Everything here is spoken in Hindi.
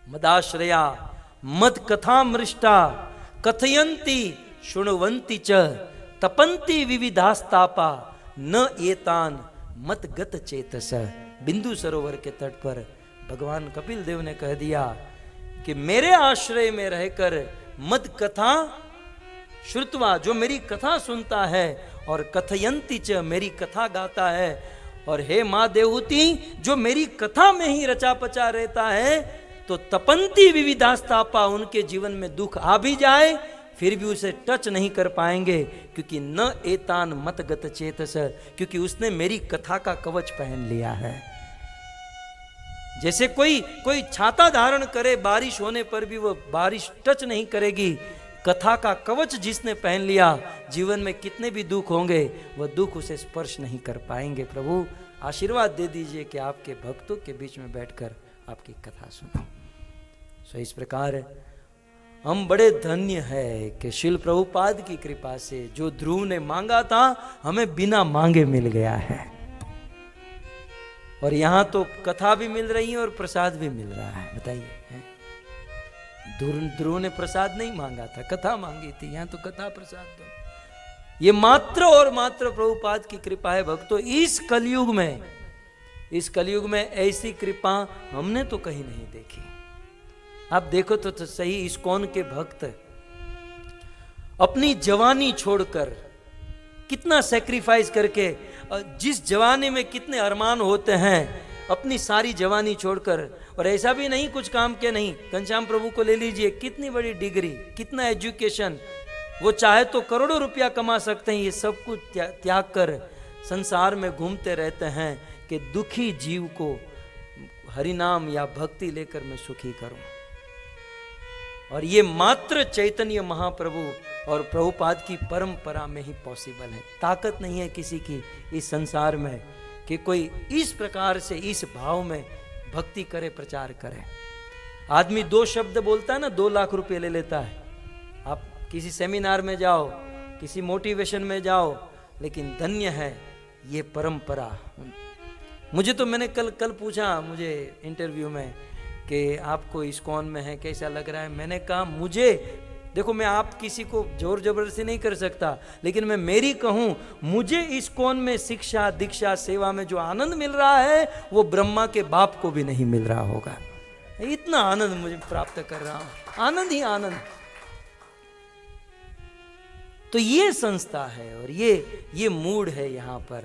मदाश्रया मद कथा मृष्टा कथयंती शुणवंती च तपंती विविधास्तापा न एतान मत गत चेतस। बिंदु सरोवर के तट पर भगवान कपिल देव ने कह दिया कि मेरे आश्रय में रहकर मद कथा श्रुतवा, जो मेरी कथा सुनता है, और कथयंती च, मेरी कथा गाता है, और हे मां देवहूति, जो मेरी कथा में ही रचा पचा रहता है, तो तपंती विविधास्तापा, उनके जीवन में दुख आ भी जाए फिर भी उसे टच नहीं कर पाएंगे, क्योंकि न एतान मत गत चेतस, क्योंकि उसने मेरी कथा का कवच पहन लिया है। जैसे कोई छाता धारण करे, बारिश होने पर भी वो बारिश टच नहीं करेगी, कथा का कवच जिसने पहन लिया, जीवन में कितने भी दुख होंगे वह दुख उसे स्पर्श नहीं कर पाएंगे। प्रभु आशीर्वाद दे दीजिए कि आपके भक्तों के बीच में बैठकर आपकी कथा सुनो। सो इस प्रकार हम बड़े धन्य है कि शिल प्रभुपाद की कृपा से जो ध्रुव ने मांगा था हमें बिना मांगे मिल गया है, और यहां तो कथा भी मिल रही है और प्रसाद भी मिल रहा है। बताइए, ध्रुव ने प्रसाद नहीं मांगा था, कथा मांगी थी, यहां तो कथा प्रसाद दो। ये मात्र और मात्र प्रभुपाद की कृपा है भक्तों। इस कलयुग में ऐसी कृपा हमने तो कहीं नहीं देखी। आप देखो तो सही, इस्कॉन के भक्त अपनी जवानी छोड़कर, कितना सैक्रिफाइस करके, जिस जवानी में कितने अरमान होते हैं, अपनी सारी जवानी छोड़कर, और ऐसा भी नहीं कुछ काम के नहीं। घनश्याम प्रभु को ले लीजिए, कितनी बड़ी डिग्री, कितना एजुकेशन, वो चाहे तो करोड़ों रुपया कमा सकते हैं, ये सब कुछ त्याग कर संसार में घूमते रहते हैं कि दुखी जीव को हरिनाम या भक्ति लेकर मैं सुखी करूं। और ये मात्र चैतन्य महाप्रभु और प्रभुपाद की परंपरा में ही पॉसिबल है। ताकत नहीं है किसी की इस संसार में कि कोई इस प्रकार से, इस भाव में भक्ति करे, प्रचार करे। आदमी 2 शब्द बोलता है ना, 2 लाख रुपए ले लेता है। आप किसी सेमिनार में जाओ, किसी मोटिवेशन में जाओ, लेकिन धन्य है ये परंपरा। मैंने कल पूछा मुझे इंटरव्यू में कि आपको इस्कॉन में है, कैसा लग रहा है। मैंने कहा देखो, मैं आप किसी को जोर जबरदस्ती नहीं कर सकता, लेकिन मैं मेरी कहूं, मुझे इस्कॉन में शिक्षा, दीक्षा, सेवा में जो आनंद मिल रहा है वो ब्रह्मा के बाप को भी नहीं मिल रहा होगा। इतना आनंद मुझे प्राप्त कर रहा हूं, आनंद ही आनंद। तो ये संस्था है और ये मूड है यहाँ पर।